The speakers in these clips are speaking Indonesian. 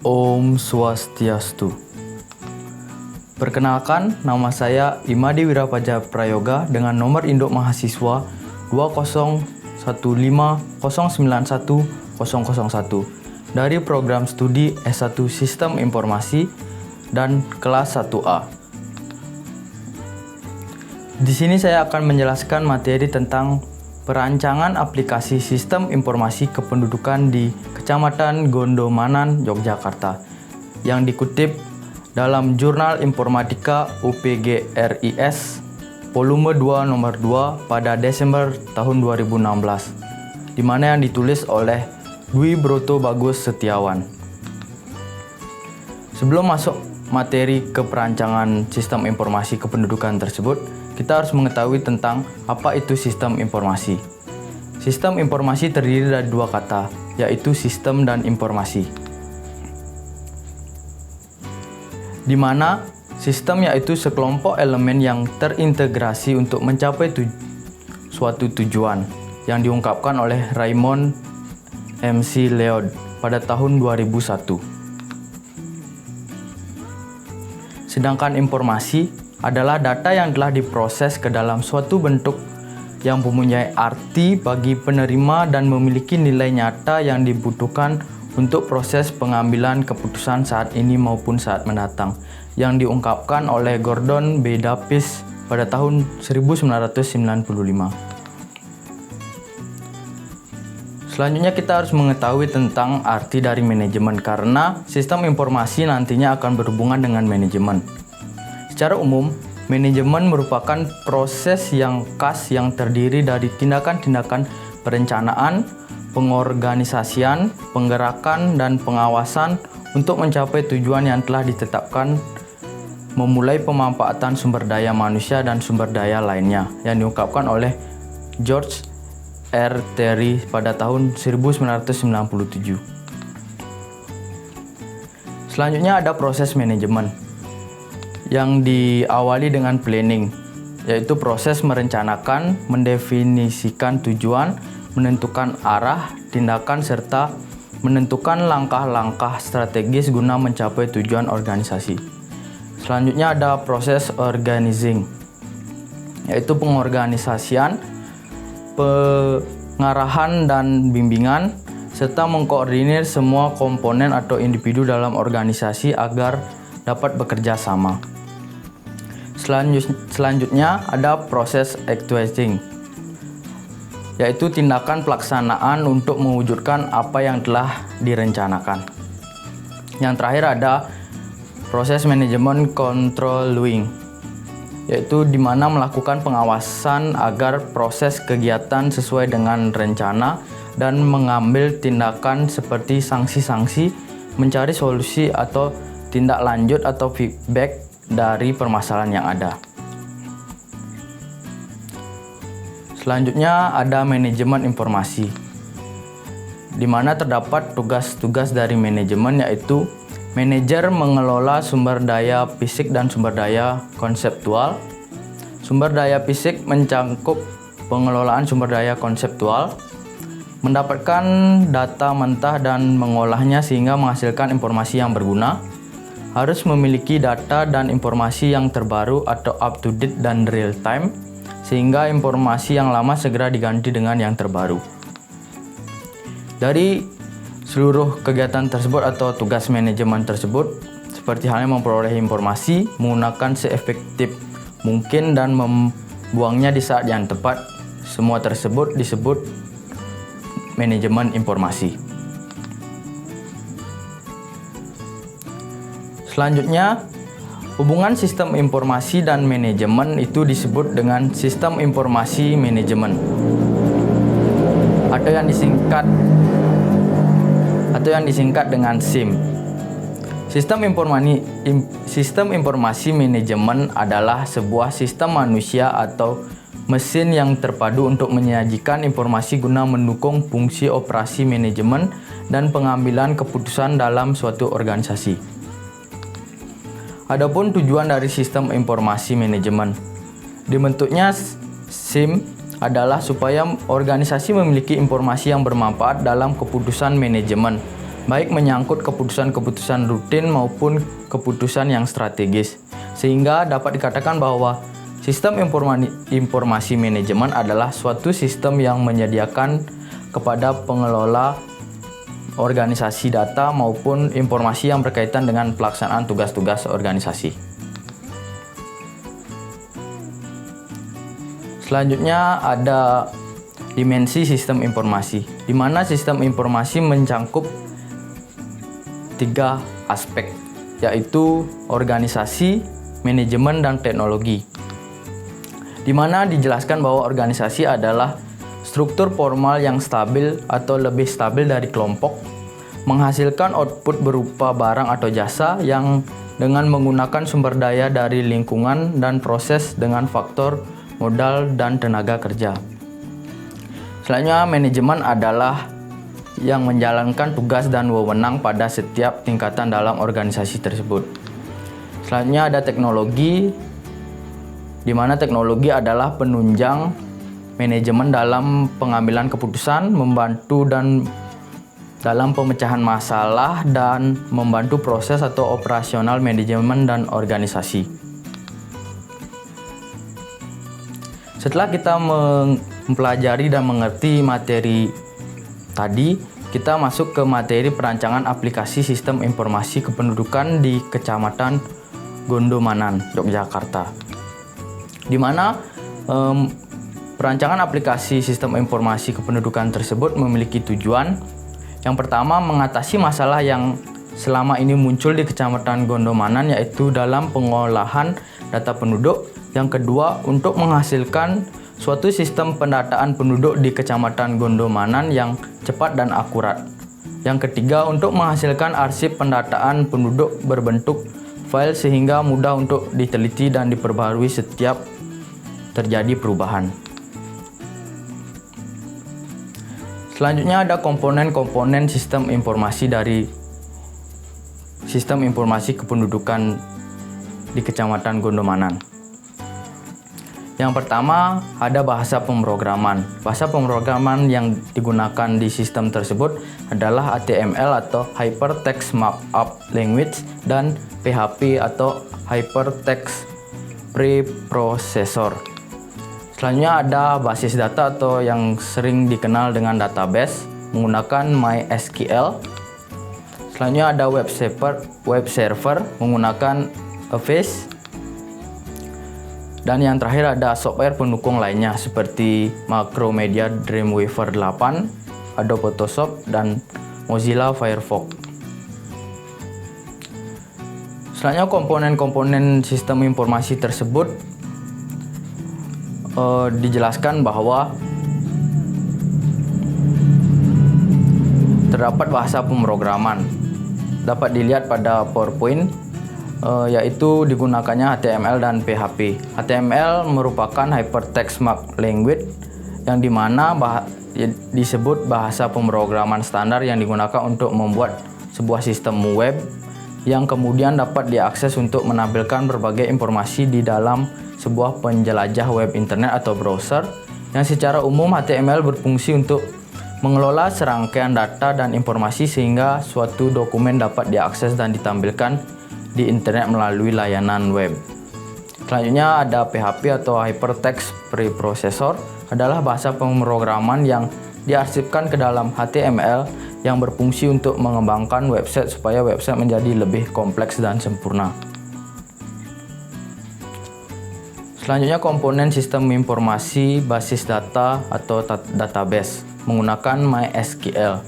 Om Swastiastu. Perkenalkan, nama saya Imadi Wirapaja Prayoga dengan nomor induk mahasiswa 20150910001 dari program studi S1 Sistem Informasi dan kelas 1A. Di sini saya akan menjelaskan materi tentang perancangan aplikasi sistem informasi kependudukan di Kecamatan Gondomanan, Yogyakarta yang dikutip dalam Jurnal Informatika UPGRIS volume 2 nomor 2 pada Desember tahun 2016, di mana yang ditulis oleh Dwi Broto Bagus Setiawan. Sebelum masuk materi ke perancangan sistem informasi kependudukan tersebut, kita harus mengetahui tentang apa itu sistem informasi. Sistem informasi terdiri dari dua kata, yaitu sistem dan informasi. Di mana sistem yaitu sekelompok elemen yang terintegrasi untuk mencapai suatu tujuan yang diungkapkan oleh Raymond McLeod pada tahun 2001. Sedangkan informasi adalah data yang telah diproses ke dalam suatu bentuk yang mempunyai arti bagi penerima dan memiliki nilai nyata yang dibutuhkan untuk proses pengambilan keputusan saat ini maupun saat mendatang, yang diungkapkan oleh Gordon B. Davis pada tahun 1995. Selanjutnya kita harus mengetahui tentang arti dari manajemen karena sistem informasi nantinya akan berhubungan dengan manajemen. Secara umum, manajemen merupakan proses yang khas yang terdiri dari tindakan-tindakan perencanaan, pengorganisasian, penggerakan, dan pengawasan untuk mencapai tujuan yang telah ditetapkan, memulai pemanfaatan sumber daya manusia dan sumber daya lainnya, yang diungkapkan oleh George R. Terry pada tahun 1997. Selanjutnya ada proses manajemen yang diawali dengan planning, yaitu proses merencanakan, mendefinisikan tujuan, menentukan arah, tindakan, serta menentukan langkah-langkah strategis guna mencapai tujuan organisasi. Selanjutnya ada proses organizing, yaitu pengorganisasian, pengarahan dan bimbingan, serta mengkoordinir semua komponen atau individu dalam organisasi agar dapat bekerja sama. Selanjutnya ada proses actualizing, yaitu tindakan pelaksanaan untuk mewujudkan apa yang telah direncanakan. Yang terakhir ada proses manajemen controlling, yaitu di mana melakukan pengawasan agar proses kegiatan sesuai dengan rencana dan mengambil tindakan seperti sanksi-sanksi, mencari solusi atau tindak lanjut atau feedback dari permasalahan yang ada. Selanjutnya ada manajemen informasi, di mana terdapat tugas-tugas dari manajemen, yaitu manajer mengelola sumber daya fisik dan sumber daya konseptual. Sumber daya fisik mencakup pengelolaan sumber daya konseptual, mendapatkan data mentah dan mengolahnya sehingga menghasilkan informasi yang berguna, harus memiliki data dan informasi yang terbaru atau up to date dan real time, sehingga informasi yang lama segera diganti dengan yang terbaru. Dari seluruh kegiatan tersebut atau tugas manajemen tersebut, seperti halnya memperoleh informasi, menggunakan seefektif mungkin dan membuangnya di saat yang tepat, semua tersebut disebut manajemen informasi. Selanjutnya, hubungan sistem informasi dan manajemen itu disebut dengan sistem informasi manajemen, atau yang disingkat dengan SIM. Sistem informasi manajemen adalah sebuah sistem manusia atau mesin yang terpadu untuk menyajikan informasi guna mendukung fungsi operasi manajemen dan pengambilan keputusan dalam suatu organisasi. Adapun tujuan dari sistem informasi manajemen, dibentuknya SIM adalah supaya organisasi memiliki informasi yang bermanfaat dalam keputusan manajemen baik menyangkut keputusan-keputusan rutin maupun keputusan yang strategis. Sehingga dapat dikatakan bahwa sistem informasi manajemen adalah suatu sistem yang menyediakan kepada pengelola organisasi data maupun informasi yang berkaitan dengan pelaksanaan tugas-tugas organisasi. Selanjutnya ada dimensi sistem informasi, di mana sistem informasi mencangkup 3 aspek, yaitu organisasi, manajemen, dan teknologi. Di mana dijelaskan bahwa organisasi adalah struktur formal yang stabil atau lebih stabil dari kelompok, menghasilkan output berupa barang atau jasa yang dengan menggunakan sumber daya dari lingkungan dan proses dengan faktor modal dan tenaga kerja. Selanjutnya, manajemen adalah yang menjalankan tugas dan wewenang pada setiap tingkatan dalam organisasi tersebut. Selanjutnya ada teknologi, di mana teknologi adalah penunjang manajemen dalam pengambilan keputusan, membantu dan dalam pemecahan masalah, dan membantu proses atau operasional manajemen dan organisasi. Setelah kita mempelajari dan mengerti materi tadi, kita masuk ke materi perancangan aplikasi sistem informasi kependudukan di Kecamatan Gondomanan, Yogyakarta. Di mana perancangan aplikasi sistem informasi kependudukan tersebut memiliki tujuan. Yang pertama, mengatasi masalah yang selama ini muncul di Kecamatan Gondomanan, yaitu dalam pengolahan data penduduk. Yang kedua, untuk menghasilkan suatu sistem pendataan penduduk di Kecamatan Gondomanan yang cepat dan akurat. Yang ketiga, untuk menghasilkan arsip pendataan penduduk berbentuk file sehingga mudah untuk diteliti dan diperbarui setiap terjadi perubahan. Selanjutnya ada komponen-komponen sistem informasi dari sistem informasi kependudukan di Kecamatan Gondomanan. Yang pertama ada bahasa pemrograman. Bahasa pemrograman yang digunakan di sistem tersebut adalah HTML atau Hypertext Markup Language dan PHP atau Hypertext Preprocessor. Selanjutnya ada basis data atau yang sering dikenal dengan database menggunakan MySQL. Selanjutnya ada web server menggunakan Office. Dan yang terakhir ada software pendukung lainnya seperti Macromedia Dreamweaver 8, Adobe Photoshop, dan Mozilla Firefox. Selanjutnya komponen-komponen sistem informasi tersebut dijelaskan bahwa terdapat bahasa pemrograman. Dapat dilihat pada PowerPoint, yaitu digunakannya HTML dan PHP. HTML merupakan Hypertext Markup Language yang dimana disebut bahasa pemrograman standar yang digunakan untuk membuat sebuah sistem web yang kemudian dapat diakses untuk menampilkan berbagai informasi di dalam sebuah penjelajah web internet atau browser. Yang secara umum HTML berfungsi untuk mengelola serangkaian data dan informasi sehingga suatu dokumen dapat diakses dan ditampilkan di internet melalui layanan web. Selanjutnya ada PHP atau Hypertext Preprocessor, adalah bahasa pemrograman yang diarsipkan ke dalam HTML yang berfungsi untuk mengembangkan website supaya website menjadi lebih kompleks dan sempurna. Selanjutnya komponen sistem informasi basis data atau database menggunakan MySQL.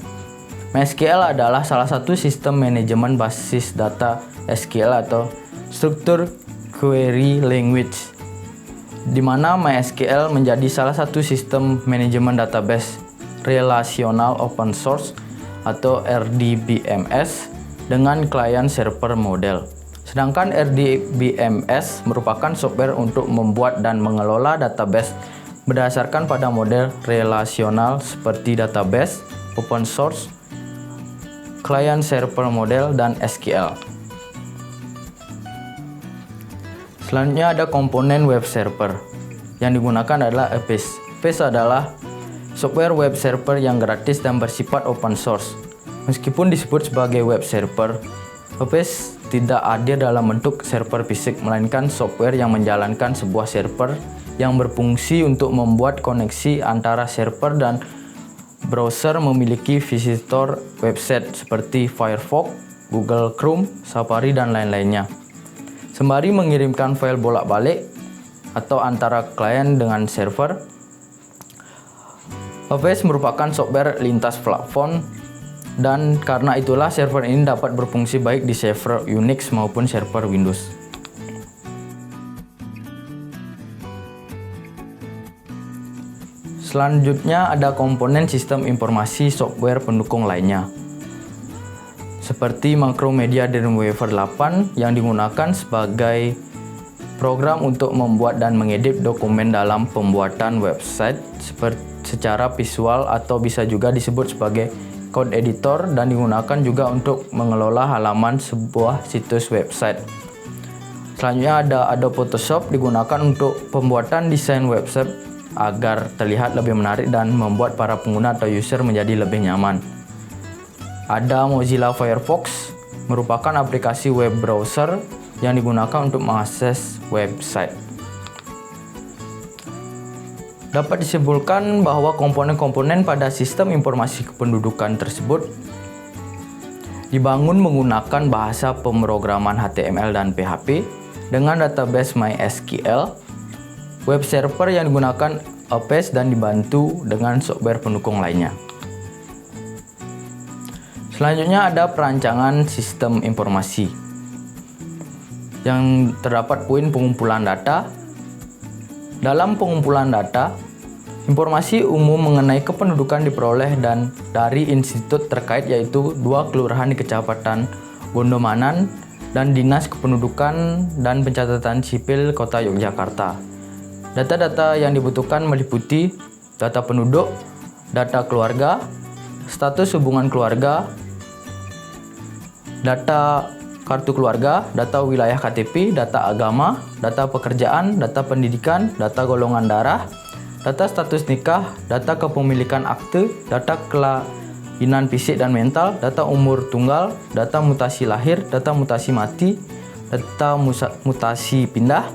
MySQL adalah salah satu sistem manajemen basis data SQL atau Structured Query Language, di mana MySQL menjadi salah satu sistem manajemen database relasional open source atau RDBMS dengan client server model. Sedangkan RDBMS merupakan software untuk membuat dan mengelola database berdasarkan pada model relasional seperti database, open source, client server model, dan SQL. Selanjutnya ada komponen web server. Yang digunakan adalah Apache. Apache adalah software web server yang gratis dan bersifat open source. Meskipun disebut sebagai web server, WordPress tidak hadir dalam bentuk server fisik, melainkan software yang menjalankan sebuah server yang berfungsi untuk membuat koneksi antara server dan browser memiliki visitor website seperti Firefox, Google Chrome, Safari, dan lain-lainnya. Sembari mengirimkan file bolak-balik atau antara klien dengan server, WordPress merupakan software lintas platform, dan karena itulah server ini dapat berfungsi baik di server Unix maupun server Windows. Selanjutnya ada komponen sistem informasi software pendukung lainnya, seperti Macromedia Dreamweaver 8 yang digunakan sebagai program untuk membuat dan mengedit dokumen dalam pembuatan website secara visual, atau bisa juga disebut sebagai code editor, dan digunakan juga untuk mengelola halaman sebuah situs website. Selanjutnya ada Adobe Photoshop, digunakan untuk pembuatan desain website agar terlihat lebih menarik dan membuat para pengguna atau user menjadi lebih nyaman. Ada Mozilla Firefox, merupakan aplikasi web browser yang digunakan untuk mengakses website. Dapat disimpulkan bahwa komponen-komponen pada sistem informasi kependudukan tersebut dibangun menggunakan bahasa pemrograman HTML dan PHP dengan database MySQL, web server yang digunakan WordPress, dan dibantu dengan software pendukung lainnya. Selanjutnya ada perancangan sistem informasi, yang terdapat poin pengumpulan data. Dalam pengumpulan data, informasi umum mengenai kependudukan diperoleh dan dari institut terkait, yaitu 2 kelurahan di Kecamatan Gondomanan dan Dinas Kependudukan dan Pencatatan Sipil Kota Yogyakarta. Data-data yang dibutuhkan meliputi data penduduk, data keluarga, status hubungan keluarga, data kartu keluarga, data wilayah KTP, data agama, data pekerjaan, data pendidikan, data golongan darah, data status nikah, data kepemilikan akte, data kelainan fisik dan mental, data umur tunggal, data mutasi lahir, data mutasi mati, data mutasi pindah,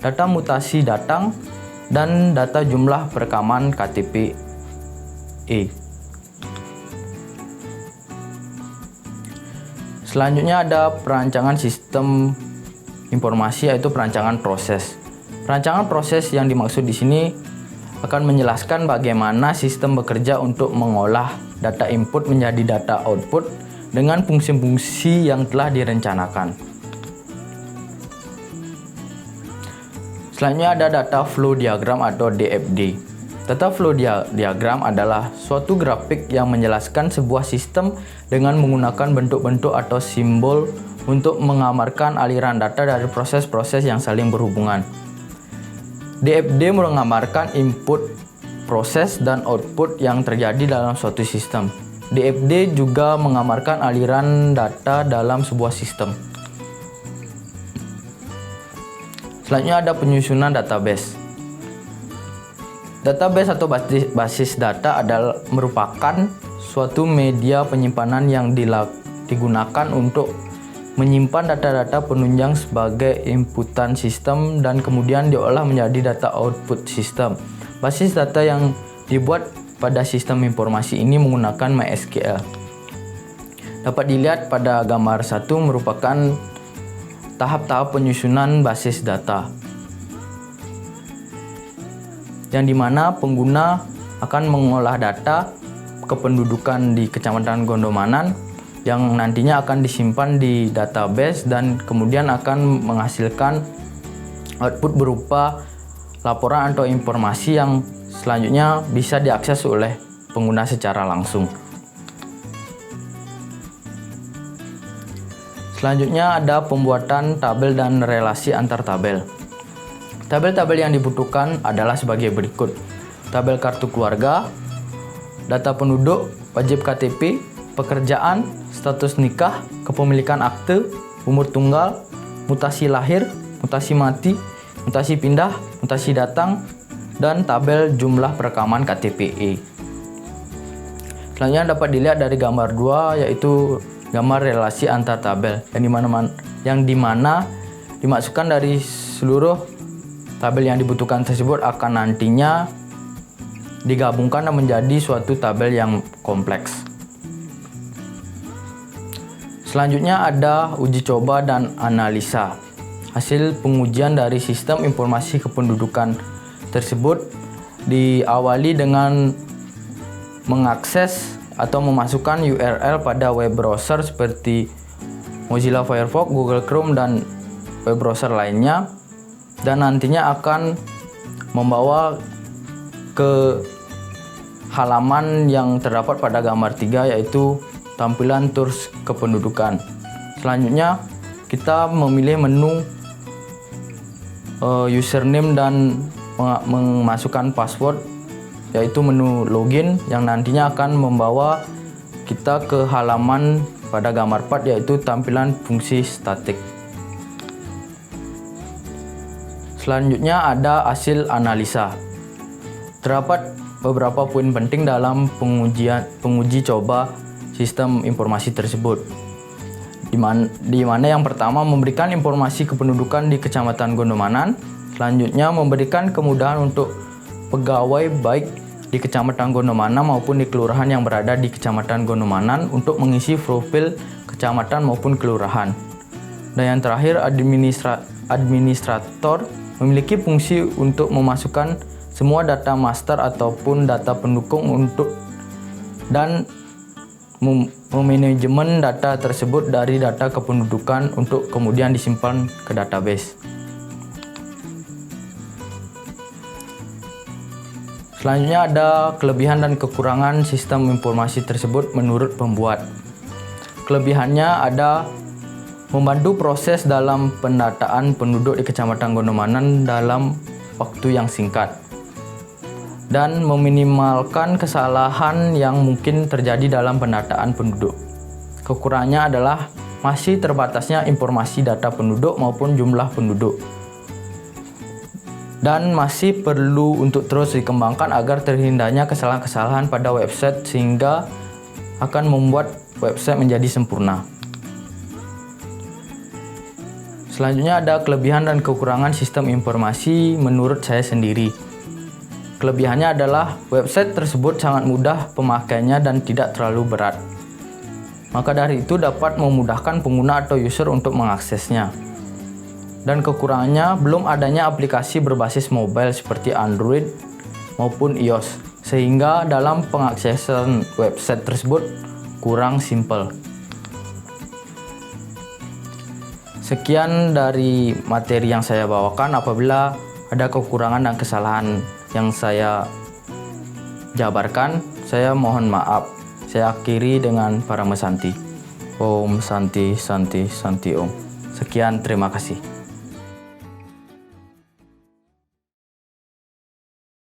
data mutasi datang, dan data jumlah perekaman KTP. Selanjutnya ada perancangan sistem informasi, yaitu perancangan proses. Perancangan proses yang dimaksud di sini akan menjelaskan bagaimana sistem bekerja untuk mengolah data input menjadi data output dengan fungsi-fungsi yang telah direncanakan. Selanjutnya ada data flow diagram atau DFD. Data flow diagram adalah suatu grafik yang menjelaskan sebuah sistem dengan menggunakan bentuk-bentuk atau simbol untuk menggambarkan aliran data dari proses-proses yang saling berhubungan. DFD menggambarkan input, proses, dan output yang terjadi dalam suatu sistem. DFD juga menggambarkan aliran data dalam sebuah sistem. Selanjutnya ada penyusunan database. Database atau basis data adalah merupakan suatu media penyimpanan yang digunakan untuk menyimpan data-data penunjang sebagai inputan sistem dan kemudian diolah menjadi data output sistem. Basis data yang dibuat pada sistem informasi ini menggunakan MySQL. Dapat dilihat pada gambar 1 merupakan tahap-tahap penyusunan basis data, yang dimana pengguna akan mengolah data kependudukan di Kecamatan Gondomanan yang nantinya akan disimpan di database dan kemudian akan menghasilkan output berupa laporan atau informasi yang selanjutnya bisa diakses oleh pengguna secara langsung. Selanjutnya ada pembuatan tabel dan relasi antar tabel. Tabel-tabel yang dibutuhkan adalah sebagai berikut: tabel kartu keluarga, data penduduk, wajib KTP, pekerjaan, status nikah, kepemilikan akte, umur tunggal, mutasi lahir, mutasi mati, mutasi pindah, mutasi datang, dan tabel jumlah perekaman KTP. Selanjutnya dapat dilihat dari gambar 2, yaitu gambar relasi antar tabel yang dimana dimasukkan dari seluruh tabel yang dibutuhkan tersebut akan nantinya digabungkan dan menjadi suatu tabel yang kompleks. Selanjutnya ada uji coba dan analisa. Hasil pengujian dari sistem informasi kependudukan tersebut diawali dengan mengakses atau memasukkan URL pada web browser seperti Mozilla Firefox, Google Chrome, dan web browser lainnya, dan nantinya akan membawa ke halaman yang terdapat pada gambar 3, yaitu tampilan tools kependudukan. Selanjutnya kita memilih menu username dan memasukkan password, yaitu menu login yang nantinya akan membawa kita ke halaman pada gambar 4, yaitu tampilan fungsi statik. Selanjutnya ada hasil analisa. Terdapat beberapa poin penting dalam penguji coba sistem informasi tersebut, di mana yang pertama memberikan informasi kependudukan di Kecamatan Gondomanan. Selanjutnya memberikan kemudahan untuk pegawai baik di Kecamatan Gondomanan maupun di kelurahan yang berada di Kecamatan Gondomanan untuk mengisi profil kecamatan maupun kelurahan. Dan yang terakhir, administrator memiliki fungsi untuk memasukkan semua data master ataupun data pendukung dan memanajemen data tersebut dari data kependudukan untuk kemudian disimpan ke database. Selanjutnya ada kelebihan dan kekurangan sistem informasi tersebut menurut pembuat. Kelebihannya ada membantu proses dalam pendataan penduduk di Kecamatan Gondomanan dalam waktu yang singkat, dan meminimalkan kesalahan yang mungkin terjadi dalam pendataan penduduk. Kekurangannya adalah masih terbatasnya informasi data penduduk maupun jumlah penduduk, dan masih perlu untuk terus dikembangkan agar terhindarnya kesalahan-kesalahan pada website sehingga akan membuat website menjadi sempurna. Selanjutnya ada kelebihan dan kekurangan sistem informasi menurut saya sendiri. Kelebihannya adalah website tersebut sangat mudah pemakaiannya dan tidak terlalu berat. Maka dari itu dapat memudahkan pengguna atau user untuk mengaksesnya. Dan kekurangannya belum adanya aplikasi berbasis mobile seperti Android maupun iOS, sehingga dalam pengaksesan website tersebut kurang simpel. Sekian dari materi yang saya bawakan. Apabila ada kekurangan dan kesalahan yang saya jabarkan, saya mohon maaf. Saya akhiri dengan Parama Santi. Om Santi Santi Santi Om. Sekian, terima kasih.